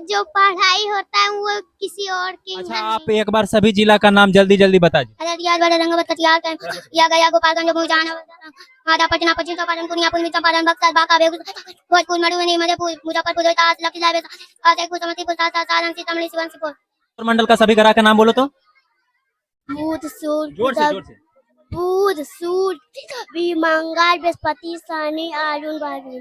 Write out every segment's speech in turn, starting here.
जो पढ़ाई होता है वो किसी और के अच्छा, यहाँ आप एक बार सभी जिला का नाम जल्दी जल्दी बता दीजिए। नहीं। बड़े रंगवत कटिहार या गया गोपालगंज भुजान आधा पटना पश्चिम चंपारण पूर्णिया पूर्वी चंपारण बक्सर बांका बेगूसराय भोजपुर मधुबनी मधेपुर मुजफ्फरपुर रोहतास लखीसराय गाजीपुर समस्तीपुर सारण सीतामढ़ी शिवहर और मंडल का सभी ग्राह का नाम बोलो तो। सुपर जोर से। बुध सूर्य मंगल बृहस्पति शनि अरुण भाभी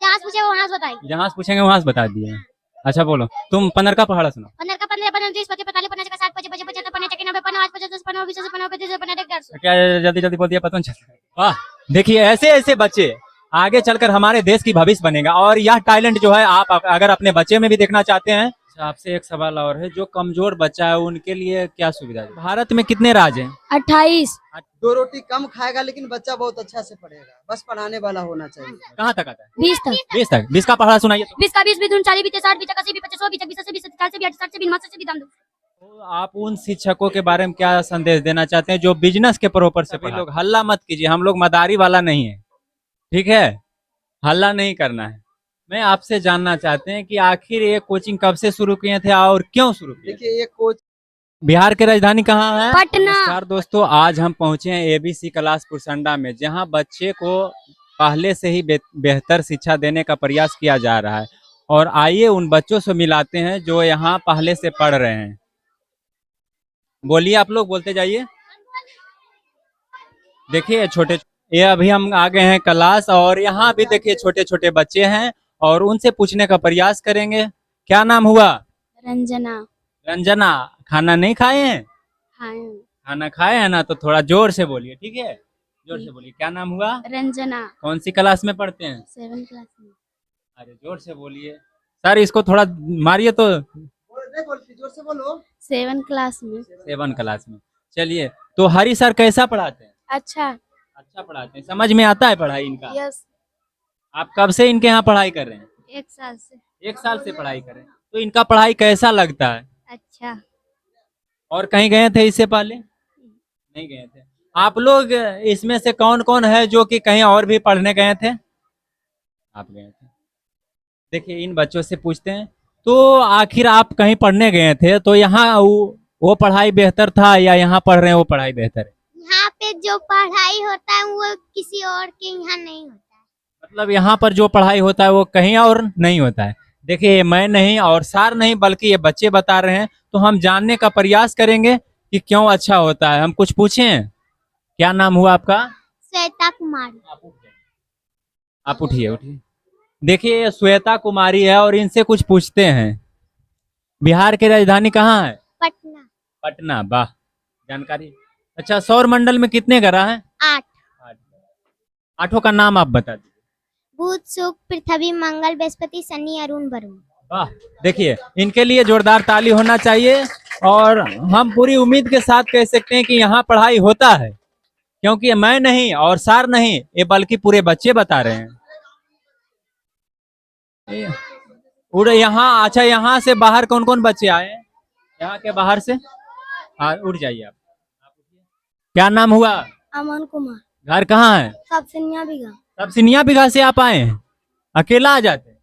जहाँ से पूछे वहाँ से बताइए। जहाँ से पूछेंगे वहाँ से बता दिए। अच्छा बोलो, तुम 15 का पहाड़ा सुनो। 15 का 15 15 30 25 45 50 60 55 75 95 90 95 50 55 20 25 25 25 क्या जल्दी जल्दी बोल दिया, पता नहीं चलता। वाह, देखिए ऐसे ऐसे बच्चे आगे चलकर हमारे देश की भविष्य बनेगा। और यह टैलेंट जो है आप अगर अपने बच्चे में भी देखना चाहते हैं। आपसे एक सवाल और है, जो कमजोर बच्चा है उनके लिए क्या सुविधा है? भारत में कितने राज्य हैं? 28 2 रोटी कम खाएगा लेकिन बच्चा बहुत अच्छा से पढ़ेगा, बस पढ़ाने वाला होना चाहिए। कहाँ तक आता है? 20 तक 20 तक। 20 का पहाड़ा सुनाइए तो। 20 का 20 20 40 20 60 20 81 20 25 20 20 40 20 60 20 60 20 तो आप उन शिक्षकों के बारे में क्या संदेश देना चाहते हैं जो बिजनेस के पर्पज से पढ़ाते हैं? लोग हल्ला मत कीजिए, हम लोग मदारी वाला नहीं है, ठीक है? हल्ला नहीं करना है। मैं आपसे जानना चाहते हैं कि आखिर ये कोचिंग कब से शुरू किए थे और क्यों शुरू किए? देखिए ये कोच बिहार की राजधानी कहाँ है? पटना। नमस्कार दोस्तों, आज हम पहुंचे हैं एबीसी क्लास पुरसंडा में, जहां बच्चे को पहले से ही बेहतर शिक्षा देने का प्रयास किया जा रहा है। और आइए उन बच्चों से मिलाते हैं जो यहाँ पहले से पढ़ रहे हैं। बोलिए, आप लोग बोलते जाइए। देखिए ये अभी हम आ गए हैं क्लास, और यहाँ भी देखिए छोटे छोटे बच्चे हैं और उनसे पूछने का प्रयास करेंगे। क्या नाम हुआ? रंजना रंजना। खाना नहीं खाए हैं? खाना खाए हैं ना, तो थोड़ा जोर से बोलिए, ठीक है? जोर से बोलिए। क्या नाम हुआ? रंजना कौन सी क्लास में पढ़ते हैं? 7 क्लास में। अरे जोर से बोलिए सर, इसको थोड़ा मारिए तो। जोर से बोलो। 7 क्लास में। 7 क्लास में। चलिए, तो हरी सर कैसा पढ़ाते हैं? अच्छा पढ़ाते हैं, समझ में आता है पढ़ाई इनका? यस। आप कब से इनके यहाँ पढ़ाई कर रहे हैं? 1 साल से। 1 साल से पढ़ाई कर रहे हैं। तो इनका पढ़ाई कैसा लगता है? अच्छा। और कहीं गए थे इससे पहले? नहीं गए थे। आप लोग इसमें से कौन कौन है जो कि कहीं और भी पढ़ने गए थे? आप गए थे। देखिए इन बच्चों से पूछते हैं, तो आखिर आप कहीं पढ़ने गए थे तो यहाँ वो पढ़ाई बेहतर था या यहाँ पढ़ रहे हैं वो पढ़ाई बेहतर है? यहाँ पे जो पढ़ाई होता है वो किसी और के यहाँ नहीं होता है। मतलब यहाँ पर जो पढ़ाई होता है वो कहीं और नहीं होता है। देखिए मैं नहीं और सर नहीं बल्कि ये बच्चे बता रहे हैं, तो हम जानने का प्रयास करेंगे कि क्यों अच्छा होता है। हम कुछ पूछें? क्या नाम हुआ आपका? श्वेता कुमारी। आप उठिए। देखिए ये श्वेता कुमारी है और इनसे कुछ पूछते हैं। बिहार की राजधानी कहाँ है? पटना। पटना। वाह, जानकारी। अच्छा, सौर मंडल में कितने ग्रह हैं? 8। 8 का नाम आप बता दीजिए। बुध शुक्र पृथ्वी मंगल बृहस्पति शनि अरुण वरुण। वाह, देखिए इनके लिए जोरदार ताली होना चाहिए। और हम पूरी उम्मीद के साथ कह सकते हैं कि यहाँ पढ़ाई होता है, क्योंकि मैं नहीं और सर नहीं ये बल्कि पूरे बच्चे बता रहे हैं। उड़ यहाँ। अच्छा, यहाँ से बाहर कौन कौन बच्चे आए हैं? यहाँ के बाहर से? हाँ, उड़ जाइए आप। क्या नाम हुआ? अमन कुमार। घर कहाँ है? सब सिनिया बिगा। सब सिनिया बिघा से आप आए हैं? अकेला आ जाते हैं?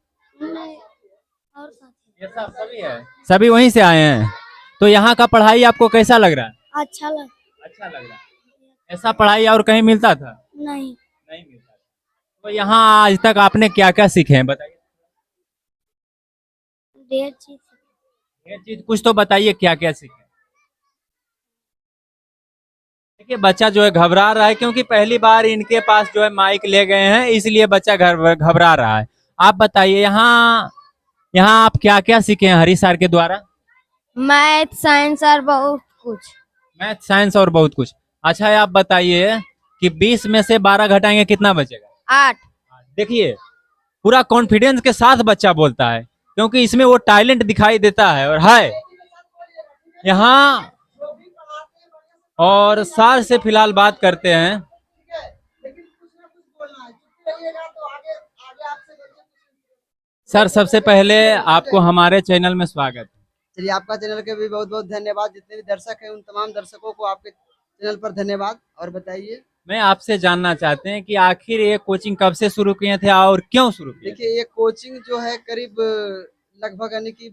और साथी। ये सब सभी है? सभी वहीं से आए हैं। तो यहाँ का पढ़ाई आपको कैसा लग रहा है? अच्छा अच्छा लग रहा है। ऐसा पढ़ाई और कहीं मिलता था? नहीं मिलता। तो यहाँ आज तक आपने क्या क्या सीखे हैं बताइए? ढेर चीज कुछ तो बताइए, क्या क्या सीखे? देखिए बच्चा जो है घबरा रहा है, क्योंकि पहली बार इनके पास जो है माइक ले गए हैं, इसलिए बच्चा घबरा रहा है। आप बताइए यहाँ आप क्या क्या सीखे हैं हरी सर के द्वारा? मैथ साइंस और बहुत कुछ। मैथ साइंस और बहुत कुछ। अच्छा, आप बताइए कि 20 में से 12 घटाएंगे कितना बचेगा? 8। देखिए पूरा कॉन्फिडेंस के साथ बच्चा बोलता है, क्योंकि इसमें वो टैलेंट दिखाई देता है और है यहाँ। और सर से फिलहाल बात करते हैं। सर सबसे पहले आपको हमारे चैनल में स्वागत है। चलिए, आपका चैनल के भी बहुत बहुत धन्यवाद। जितने भी दर्शक हैं उन तमाम दर्शकों को आपके चैनल पर धन्यवाद। और बताइए, मैं आपसे जानना चाहते हैं कि आखिर ये कोचिंग कब से शुरू किए थे और क्यों शुरू किए? देखिए ये कोचिंग जो है करीब लगभग यानी कि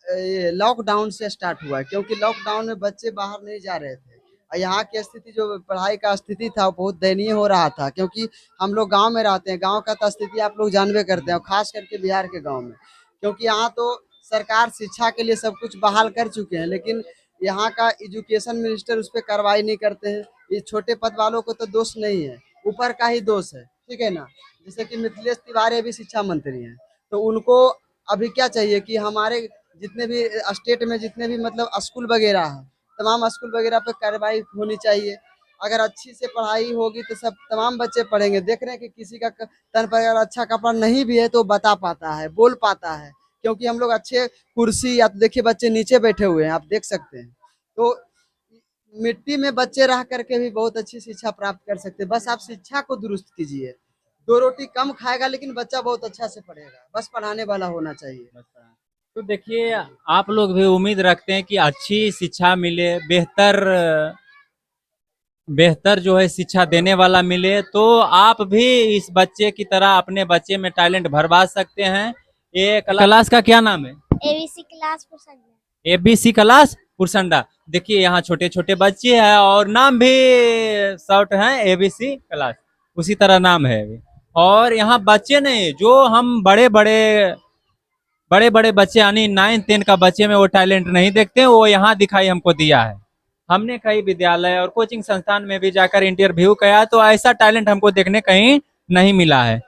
ये लॉकडाउन से स्टार्ट हुआ है, क्योंकि लॉकडाउन में बच्चे बाहर नहीं जा रहे थे और यहाँ की स्थिति जो पढ़ाई का स्थिति था वो बहुत दयनीय हो रहा था, क्योंकि हम लोग गांव में रहते हैं, गांव का तो स्थिति आप लोग जानबे करते हैं, और खास करके बिहार के गांव में, क्योंकि यहाँ तो सरकार शिक्षा के लिए सब कुछ बहाल कर चुके हैं, लेकिन यहाँ का एजुकेशन मिनिस्टर उस पर कार्रवाई नहीं करते हैं। ये छोटे पद वालों को तो दोष नहीं है, ऊपर का ही दोष है, ठीक है ना। जैसे कि मिथिलेश तिवारी अभी शिक्षा मंत्री हैं, तो उनको अभी क्या चाहिए कि हमारे जितने भी स्टेट में जितने भी मतलब स्कूल वगैरह है, तमाम स्कूल वगैरह पे कार्रवाई होनी चाहिए। अगर अच्छी से पढ़ाई होगी तो सब तमाम बच्चे पढ़ेंगे। देख रहे हैं कि किसी का तन पर अगर अच्छा कपड़ा नहीं भी है तो बता पाता है, बोल पाता है, क्योंकि हम लोग अच्छे कुर्सी, या तो देखिए बच्चे नीचे बैठे हुए हैं, आप देख सकते हैं। तो मिट्टी में बच्चे रह करके भी बहुत अच्छी शिक्षा प्राप्त कर सकते हैं। बस आप शिक्षा को दुरुस्त कीजिए। दो रोटी कम खाएगा लेकिन बच्चा बहुत अच्छा से पढ़ेगा, बस पढ़ाने वाला होना चाहिए। तो देखिए, आप लोग भी उम्मीद रखते हैं कि अच्छी शिक्षा मिले, बेहतर बेहतर जो है शिक्षा देने वाला मिले, तो आप भी इस बच्चे की तरह अपने बच्चे में टैलेंट भरवा सकते हैं। ये क्लास का क्या नाम है? ABC class Pursanda. ABC class Pursanda. देखिए यहाँ छोटे छोटे बच्चे हैं और नाम भी शॉर्ट है एबीसी क्लास, उसी तरह नाम है अभी। और यहाँ बच्चे नहीं, जो हम बड़े बड़े बच्चे यानी 9th 10th का बच्चे में वो टैलेंट नहीं देखते, वो यहाँ दिखाई हमको दिया है। हमने कई विद्यालय और कोचिंग संस्थान में भी जाकर इंटरव्यू किया, तो ऐसा टैलेंट हमको देखने कहीं नहीं मिला है।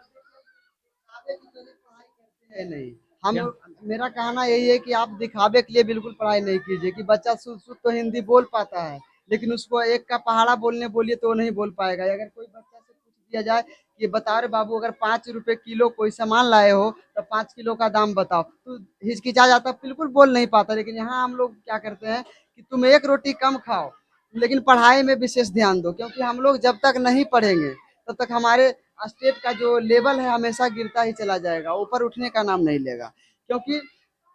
है नहीं, हम मेरा कहना यही है कि आप दिखावे के लिए बिल्कुल पढ़ाई नहीं कीजिए। कि बच्चा शुद्ध शुद्ध तो हिंदी बोल पाता है, लेकिन उसको एक का पहाड़ा बोलने बोलिए तो वो नहीं बोल पाएगा। अगर कोई बच्चा से पूछ दिया जाए कि बता रहे बाबू, अगर 5 रुपए किलो कोई सामान लाए हो तो 5 किलो का दाम बताओ, तो हिचकिचा जाता, बिल्कुल बोल नहीं पाता। लेकिन यहाँ हम लोग क्या करते हैं कि तुम एक रोटी कम खाओ लेकिन पढ़ाई में विशेष ध्यान दो, क्योंकि हम लोग जब तक नहीं पढ़ेंगे तब तक हमारे स्टेट का जो लेवल है हमेशा गिरता ही चला जाएगा, ऊपर उठने का नाम नहीं लेगा। क्योंकि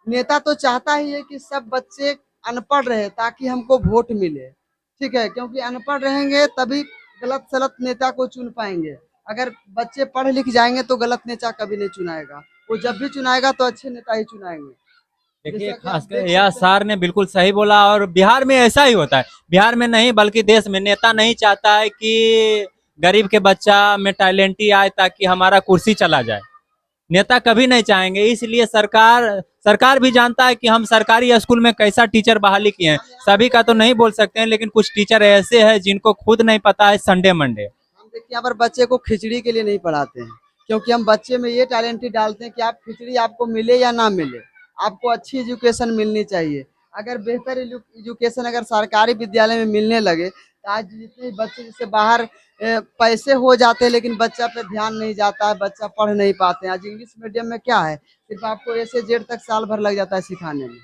नेता तो चाहता ही है कि सब बच्चे अनपढ़ रहे ताकि हमको वोट मिले, ठीक है, क्योंकि अनपढ़ रहेंगे तभी गलत सलत नेता को चुन पाएंगे। अगर बच्चे पढ़ लिख जाएंगे तो गलत नेता कभी नहीं चुनाएगा, वो जब भी चुनाएगा तो अच्छे नेता ही चुनाएंगे। देखिए, जैसा कि आप खासकर देख यह सकते हैं। सर ने बिल्कुल सही बोला, और बिहार में ऐसा ही होता है। बिहार में नहीं बल्कि देश में नेता नहीं चाहता है कि गरीब के बच्चा में टैलेंटी आए ताकि हमारा कुर्सी चला जाए। नेता कभी नहीं चाहेंगे, इसलिए सरकार भी जानता है कि हम सरकारी स्कूल में कैसा टीचर बहाली किए हैं। सभी का तो नहीं बोल सकते हैं, लेकिन कुछ टीचर ऐसे हैं जिनको खुद नहीं पता है संडे मंडे। हम देखिए यहाँ पर बच्चे को खिचड़ी के लिए नहीं पढ़ाते हैं, क्योंकि हम बच्चे में ये टैलेंट ही डालते हैं कि आप खिचड़ी आपको मिले या ना मिले, आपको अच्छी एजुकेशन मिलनी चाहिए। अगर बेहतर एजुकेशन अगर सरकारी विद्यालय में मिलने लगे तो आज जितने बच्चे जैसे बाहर पैसे हो जाते हैं लेकिन बच्चा पे ध्यान नहीं जाता है, बच्चा पढ़ नहीं पाते हैं। आज इंग्लिश मीडियम में क्या है, सिर्फ आपको ए से जेड तक साल भर लग जाता है सिखाने में,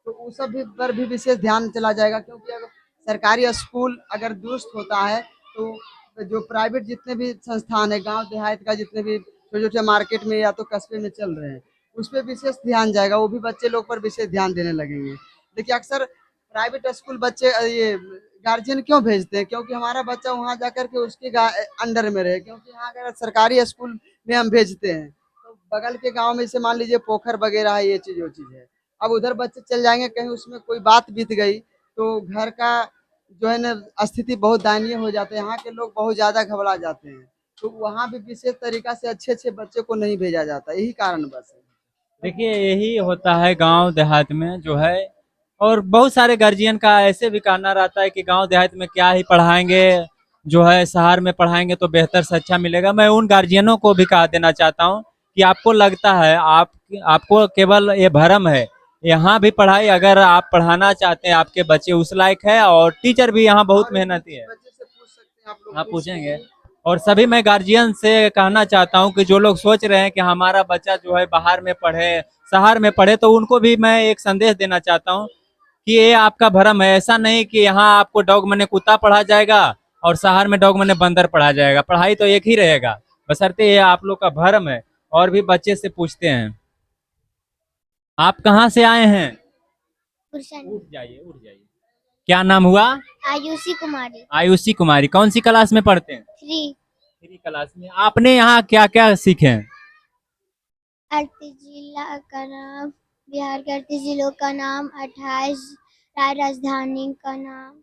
तो उस सब भी पर भी विशेष ध्यान चला जाएगा। क्योंकि अगर सरकारी स्कूल अगर दुरुस्त होता है तो जो प्राइवेट जितने भी संस्थान है गांव देहात का, जितने भी छोटे छोटे मार्केट में या तो कस्बे में चल रहे हैं, उस पर विशेष ध्यान जाएगा, वो भी बच्चे लोग पर विशेष ध्यान देने लगेंगे। देखिए अक्सर प्राइवेट स्कूल बच्चे ये गार्जियन क्यों भेजते हैं, क्योंकि हमारा बच्चा वहाँ जाकर के उसके अंडर में रहे। क्योंकि यहाँ अगर सरकारी स्कूल में हम भेजते हैं तो बगल के गांव में से मान लीजिए पोखर वगैरह है, ये चीज वो चीज है, अब उधर बच्चे चल जाएंगे, कहीं उसमें कोई बात बीत गई तो घर का जो है ना स्थिति बहुत दयनीय हो जाता है। यहाँ के लोग बहुत ज्यादा घबरा जाते हैं, तो वहाँ भी विशेष तरीका से अच्छे अच्छे बच्चे को नहीं भेजा जाता, यही कारण बस है। देखिए, यही होता है गांव देहात में जो है। और बहुत सारे गार्जियन का ऐसे भी कहना रहता है कि गांव देहात में क्या ही पढ़ाएंगे, जो है शहर में पढ़ाएंगे तो बेहतर शिक्षा मिलेगा। मैं उन गार्जियनों को भी कह देना चाहता हूं कि आपको लगता है आपको केवल ये भ्रम है। यहाँ भी पढ़ाई, अगर आप पढ़ाना चाहते हैं, आपके बच्चे उस लायक है, और टीचर भी यहाँ बहुत मेहनती है। बच्चे से पूछ सकते हैं आप लोग, हाँ, पूछेंगे। और सभी मैं गार्जियन से कहना चाहता हूं कि जो लोग सोच रहे हैं कि हमारा बच्चा जो है बाहर में पढ़े, शहर में पढ़े, तो उनको भी मैं एक संदेश देना चाहता हूं कि ये आपका भ्रम है। ऐसा नहीं कि यहाँ आपको डॉग मने कुत्ता पढ़ा जाएगा और शहर में डॉग मने बंदर पढ़ा जाएगा। पढ़ाई तो एक ही रहेगा, बशर्ते ये आप लोग का भ्रम है। और भी बच्चे से पूछते हैं, आप कहाँ से आए हैं? पुरसंडा। उठ जाइए, उठ जाइए। क्या नाम हुआ? आयुषी कुमारी। आयुषी कुमारी। कौन सी क्लास में पढ़ते हैं? 3। क्लास में। आपने यहाँ क्या क्या सीखे हैं? अल्टीजिला करम, बिहार के 38 जिलों का नाम, 28 राजधानी का नाम,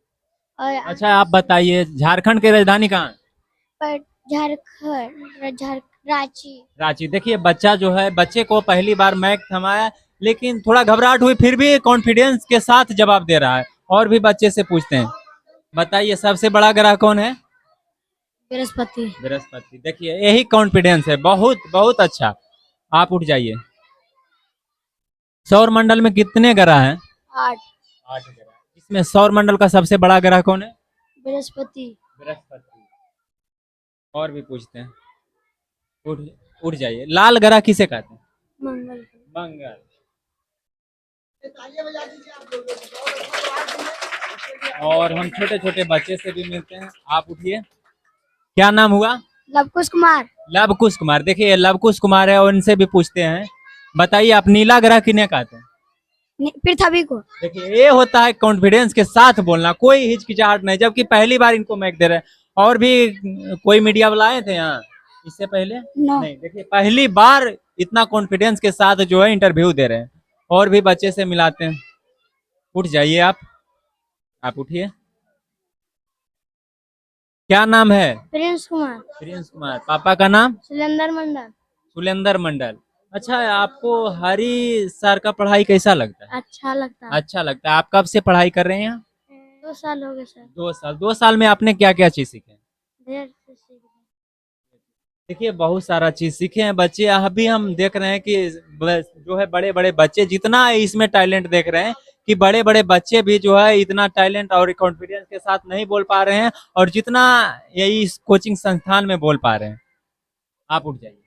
और अच्छा आप बताइए, झारखंड की राजधानी कहाँ है? पर रांची। रांची। देखिए बच्चा जो है, बच्चे को पहली बार मैक थमाया, लेकिन थोड़ा घबराहट हुई, फिर भी कॉन्फिडेंस के साथ जवाब दे रहा है। और भी बच्चे से पूछते हैं, बताइए सबसे बड़ा ग्रह कौन है? बृहस्पति। बृहस्पति। देखिए यही कॉन्फिडेंस है, बहुत बहुत अच्छा। आप उठ जाइए। सौर मंडल में कितने ग्रह हैं? 8। 8 ग्रह। इसमें सौर मंडल का सबसे बड़ा ग्रह कौन है? बृहस्पति। बृहस्पति। और भी पूछते हैं, उठ उठ जाइए। लाल ग्रह किसे कहते हैं? मंगल। मंगल। और हम छोटे छोटे बच्चे से भी मिलते हैं। आप उठिए, क्या नाम हुआ? लवकुश कुमार। लवकुश कुमार। देखिए ये लवकुश कुमार है, और इनसे भी पूछते हैं, बताइए आप नीला ग्रह किन्हें कहते हैं? पृथ्वी को। देखिए ये होता है कॉन्फिडेंस के साथ बोलना, कोई हिचकिचाहट नहीं, जबकि पहली बार इनको मैक दे रहे हैं। और भी कोई मीडिया वाला आए थे यहाँ इससे पहले? नो। नहीं। देखिए पहली बार इतना कॉन्फिडेंस के साथ जो है इंटरव्यू दे रहे हैं। और भी बच्चे से मिलाते हैं। उठ जाइए आप उठिए। क्या नाम है? प्रिंस कुमार। प्रिंस कुमार। पापा का नाम? सुलेंदर मंडल। सुलेंदर मंडल। अच्छा आपको हरी सर का पढ़ाई कैसा लगता है? अच्छा लगता है। अच्छा लगता है। आप कब से पढ़ाई कर रहे हैं यहाँ? 2 साल हो गए सर। 2 साल। 2 साल में आपने क्या क्या चीज सीखे? ढेर से सीख गए। देखिए बहुत सारा चीज सीखे हैं बच्चे। अभी हम देख रहे हैं कि जो है बड़े बड़े बच्चे जितना इसमें टैलेंट देख रहे हैं, कि बड़े बड़े बच्चे भी जो है इतना टैलेंट और कॉन्फिडेंस के साथ नहीं बोल पा रहे हैं, और जितना यही इस कोचिंग संस्थान में बोल पा रहे हैं। आप उठ जाइए।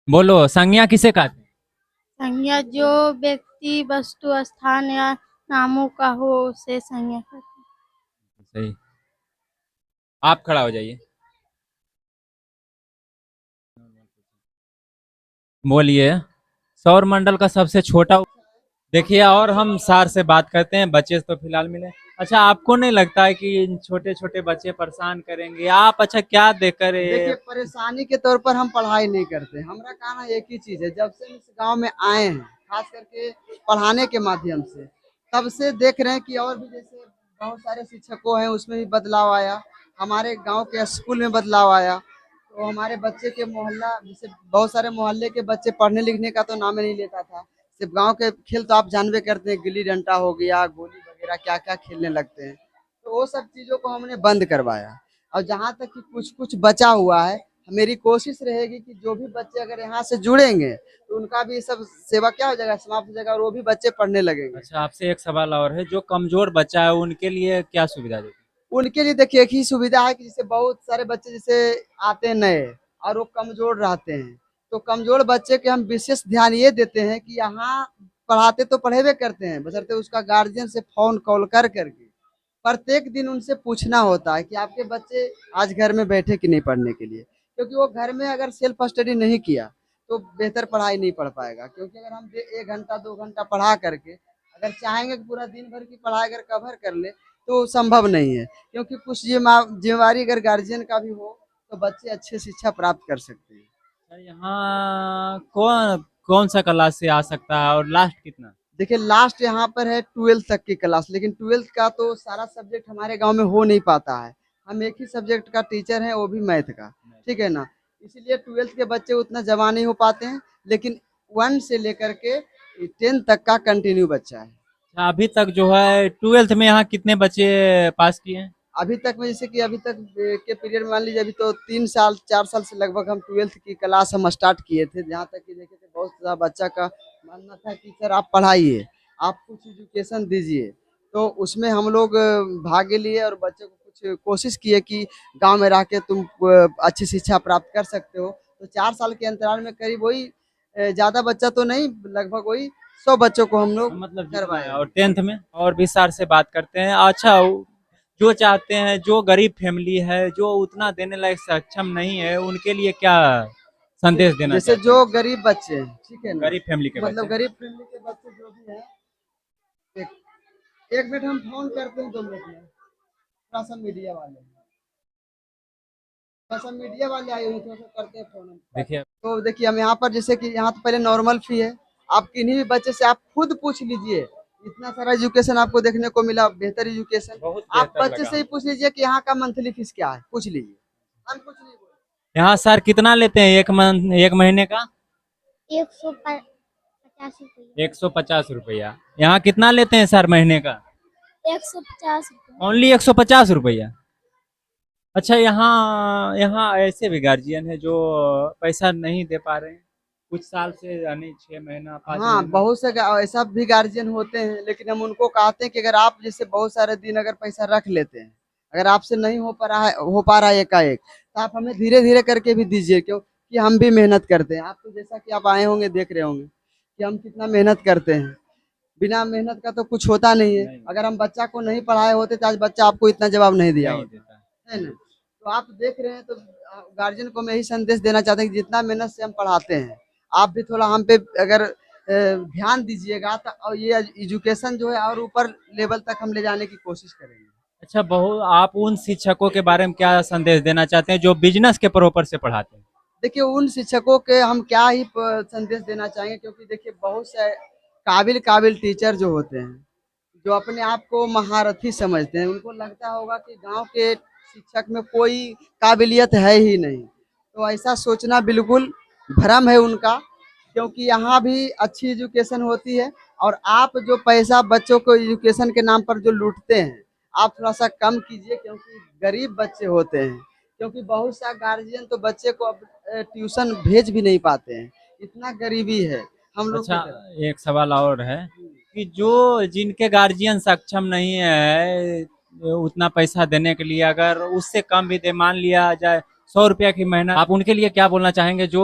बोलो, संज्ञा किसे कहते हैं? संज्ञा जो व्यक्ति, वस्तु, स्थान या नामों का हो उसे संज्ञा कहते हैं। सही। आप खड़ा हो जाइए। बोलिए, सौर मंडल का सबसे छोटा। देखिए और हम सार से बात करते हैं, बच्चे तो फिलहाल मिले। अच्छा आपको नहीं लगता है कि इन छोटे छोटे बच्चे परेशान करेंगे? आप अच्छा क्या देखकर देखिए परेशानी के तौर पर हम पढ़ाई नहीं करते। हमारा कहना एक ही चीज है, जब से इस गांव में आए हैं, खास करके पढ़ाने के माध्यम से, तब से देख रहे हैं कि और भी जैसे बहुत सारे शिक्षकों हैं, उसमें भी बदलाव आया। हमारे गांव के स्कूल में बदलाव आया। तो हमारे बच्चे के मोहल्ला, जैसे बहुत सारे मोहल्ले के बच्चे पढ़ने लिखने का तो नाम ही नहीं लेता था। सिर्फ गांव के खेल तो आप जानबे करते हैं, गिल्ली डंडा हो गया, गोली वगैरह क्या क्या खेलने लगते हैं। तो वो सब चीजों को हमने बंद करवाया। और जहाँ तक कि कुछ कुछ बचा हुआ है, मेरी कोशिश रहेगी कि जो भी बच्चे अगर यहाँ से जुड़ेंगे तो उनका भी सब सेवा क्या हो जाएगा, समाप्त हो जाएगा, और वो भी बच्चे पढ़ने लगेंगे। अच्छा आपसे एक सवाल और है, जो कमजोर बच्चा है उनके लिए क्या सुविधा देती उनके लिए देखिए एक ही सुविधा है कि जैसे बहुत सारे बच्चे जैसे आते हैं नए और वो कमजोर रहते हैं, तो कमजोर बच्चे के हम विशेष ध्यान ये देते हैं कि यहाँ पढ़ाते तो पढ़ेबे करते हैं, बशर्ते उसका गार्जियन से फोन कॉल कर करके प्रत्येक दिन उनसे पूछना होता है कि आपके बच्चे आज घर में बैठे कि नहीं पढ़ने के लिए। क्योंकि वो घर में अगर सेल्फ स्टडी नहीं किया तो बेहतर पढ़ाई नहीं पढ़ पाएगा। क्योंकि अगर हम 1 घंटा 2 घंटा पढ़ा करके अगर चाहेंगे कि पूरा दिन भर की पढ़ाई अगर कवर कर ले, तो संभव नहीं है। क्योंकि कुछ जिम्मेवारी अगर गार्जियन का भी हो तो बच्चे अच्छे शिक्षा प्राप्त कर सकते हैं। है? यहाँ कौन कौन सा क्लास से आ सकता है, और लास्ट कितना? देखिए लास्ट यहाँ पर है 12th तक की क्लास, लेकिन 12th का तो सारा सब्जेक्ट हमारे गांव में हो नहीं पाता है। हम एक ही सब्जेक्ट का टीचर हैं, वो भी मैथ का। ठीक है ना, इसीलिए 12th के बच्चे उतना जमा नहीं हो पाते हैं, लेकिन 1 से लेकर के 10 तक का कंटिन्यू बच्चा है। अच्छा, अभी तक जो है 12th में यहाँ कितने बच्चे पास किए हैं? अभी तक में जैसे कि अभी तक के पीरियड मान लीजिए, अभी तो 3 साल 4 साल से लगभग हम 12th की क्लास हम स्टार्ट किए थे। जहाँ तक कि देखे थे बहुत सारा बच्चा का मानना था कि सर आप पढ़ाइए, आप कुछ एजुकेशन दीजिए। तो उसमें हम लोग भाग लिए और बच्चे को कुछ कोशिश किए कि गांव में रह के तुम अच्छी शिक्षा प्राप्त कर सकते हो। तो 4 साल के अंतराल में करीब वही ज़्यादा बच्चा तो नहीं, लगभग वही 100 बच्चों को हम लोग मतलब जितना करवाए। है। और 10th में और विस्तार से बात करते हैं। अच्छा जो चाहते हैं, जो गरीब फैमिली है, जो उतना देने लायक सक्षम नहीं है, उनके लिए क्या संदेश देना जैसे चाहते जो हैं? गरीब बच्चे हैं, ठीक है ना, गरीब फैमिली के मतलब बच्चे। गरीब फैमिली के बच्चे जो भी हैं, एक, 1 मिनट हम फोन करते हैं, 2 मिनट में, थोड़ा सा मीडिया वाले। थोड़ा सा मीडिया वाले आए हुए हैं, थोड़ा सा करते हैं फोन। देखिए तो देखिए हम यहाँ पर जैसे कि यहाँ तो पहले नॉर्मल फी है, आप किन्हीं भी बच्चे से आप खुद पूछ लीजिए, इतना सारा एजुकेशन आपको देखने को मिला, बेहतर एजुकेशन। बहुत आप बेहतर बच्चे लगा। से ही पूछ लीजिए कि यहाँ का मंथली फीस क्या है, पूछ लीजिए, हम कुछ नहीं बोले। यहाँ सर कितना लेते हैं एक महीने का? 150 रुपये। 150 रुपया। यहाँ कितना लेते हैं सर महीने का? 150 रुपये। ओनली 150 रुपया। अच्छा, यहाँ यहाँ ऐसे भी गार्जियन है जो पैसा नहीं दे पा रहे हैं कुछ साल से, यानी 6 महीना 5 हाँ, महीना। बहुत से ऐसा भी गार्जियन होते हैं, लेकिन हम उनको कहते हैं कि अगर आप जैसे बहुत सारे दिन अगर पैसा रख लेते हैं, अगर आपसे नहीं हो पा रहा है एकाएक, तो आप हमें धीरे धीरे करके भी दीजिए, क्योंकि हम भी मेहनत करते हैं। आप तो जैसा कि आप आए होंगे देख रहे होंगे कि हम कितना मेहनत करते हैं, बिना मेहनत का तो कुछ होता नहीं है। नहीं। अगर हम बच्चा को नहीं पढ़ाए होते तो आज बच्चा आपको इतना जवाब नहीं दिया नहीं होता, देता। है ना। तो आप देख रहे हैं, तो गार्जियन को मैं यही संदेश देना चाहता हूँ कि जितना मेहनत से हम पढ़ाते हैं, आप भी थोड़ा हम पे अगर ध्यान दीजिएगा, तो ये एजुकेशन जो है और ऊपर लेवल तक हम ले जाने की कोशिश करेंगे। अच्छा बहू, आप उन शिक्षकों के बारे में क्या संदेश देना चाहते हैं जो बिजनेस के प्रॉपर से पढ़ाते हैं? देखिए, उन शिक्षकों के हम क्या ही संदेश देना चाहेंगे, क्योंकि देखिए बहुत से काबिल टीचर जो होते हैं, जो अपने आप को महारथी समझते हैं, उनको लगता होगा कि गांव के शिक्षक में कोई काबिलियत है ही नहीं। तो ऐसा सोचना बिल्कुल भ्रम है उनका, क्योंकि यहाँ भी अच्छी एजुकेशन होती है। और आप जो पैसा बच्चों को एजुकेशन के नाम पर जो लूटते हैं, आप थोड़ा सा कम कीजिए, क्योंकि गरीब बच्चे होते हैं। क्योंकि बहुत सा गार्जियन तो बच्चे को अब ट्यूशन भेज भी नहीं पाते हैं, इतना गरीबी है हम लोग की अच्छा, तरफ। एक सवाल और है कि जो जिनके गार्जियन सक्षम नहीं है उतना पैसा देने के लिए, अगर उससे कम भी दे, मान लिया जाए 100 रुपया की महीना, आप उनके लिए क्या बोलना चाहेंगे जो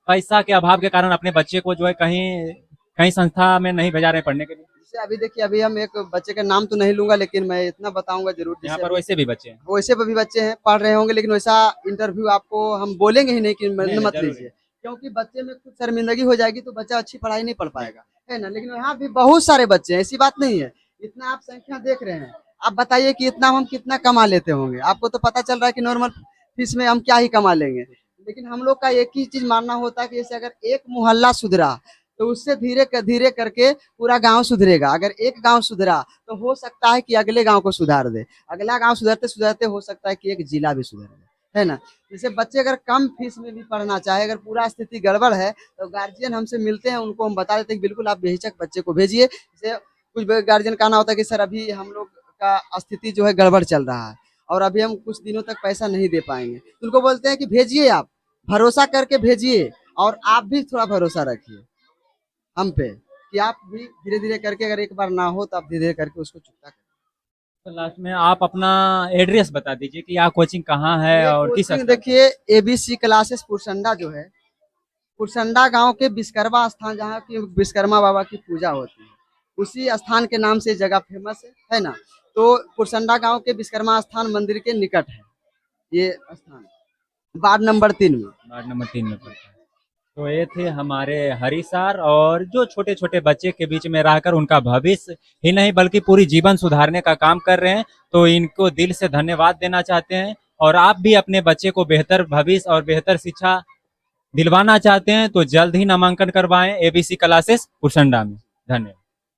पैसा के अभाव के कारण अपने बच्चे को जो है कहीं कहीं संस्था में नहीं भेजा रहे पढ़ने के लिए? जैसे अभी देखिए, अभी हम एक बच्चे का नाम तो नहीं लूंगा, लेकिन मैं इतना बताऊंगा जरूर। यहाँ जैसे पर वैसे भी बच्चे हैं। वैसे भी बच्चे हैं, पढ़ रहे होंगे, लेकिन वैसा इंटरव्यू आपको हम बोलेंगे ही नहीं कि नहीं, मत जरूर लीजिए, क्योंकि बच्चे में कुछ शर्मिंदगी हो जाएगी तो बच्चा अच्छी पढ़ाई नहीं पढ़ पाएगा, है ना। लेकिन यहाँ भी बहुत सारे बच्चे हैं, ऐसी बात नहीं है। इतना आप संख्या देख रहे हैं, आप बताइए कि इतना हम कितना कमा लेते होंगे। आपको तो पता चल रहा है कि नॉर्मल फीस में हम क्या ही कमा लेंगे, लेकिन हम लोग का एक ही चीज मानना होता है कि जैसे अगर एक मोहल्ला सुधरा तो उससे धीरे धीरे करके पूरा गांव सुधरेगा। अगर एक गांव सुधरा तो हो सकता है कि अगले गांव को सुधार दे, अगला गांव सुधरते सुधरते हो सकता है कि एक जिला भी सुधर जाए, है ना। जैसे बच्चे अगर कम फीस में भी पढ़ना चाहे, अगर पूरा स्थिति गड़बड़ है, तो गार्जियन हमसे मिलते हैं, उनको हम बता देते हैं कि बिल्कुल आप बेहिचक बच्चे को भेजिए। जैसे कुछ गार्जियन कहना होता है कि सर अभी हम लोग का स्थिति जो है गड़बड़ चल रहा है और अभी हम कुछ दिनों तक पैसा नहीं दे पाएंगे, तो उनको बोलते हैं कि भेजिए, आप भरोसा करके भेजिए, और आप भी थोड़ा भरोसा रखिए हम पे, कि आप भी धीरे धीरे करके, अगर एक बार ना हो तो आप धीरे धीरे करके उसको चुकता करें। तो लास्ट में आप अपना एड्रेस बता दीजिए कि यहाँ कोचिंग कहाँ है ये और किस कोचिंग स्थान पर? देखिए, ABC क्लासेस पुरसंडा जो है, पुरसंडा गांव के विश्वकर्मा स्थान, जहाँ की विश्वकर्मा बाबा की पूजा होती है, उसी स्थान के नाम से जगह फेमस है ना। तो पुरसंडा गांव के विश्वकर्मा स्थान मंदिर के निकट है ये स्थान, वार्ड नंबर 3 में। वार्ड नंबर 3 में पड़ता है। तो ये थे हमारे हरी सर, और जो छोटे छोटे बच्चे के बीच में रहकर उनका भविष्य ही नहीं बल्कि पूरी जीवन सुधारने का काम कर रहे हैं, तो इनको दिल से धन्यवाद देना चाहते हैं। और आप भी अपने बच्चे को बेहतर भविष्य और बेहतर शिक्षा दिलवाना चाहते हैं तो जल्द ही नामांकन करवाएं ABC क्लासेस पुरसंडा में। धन्यवाद।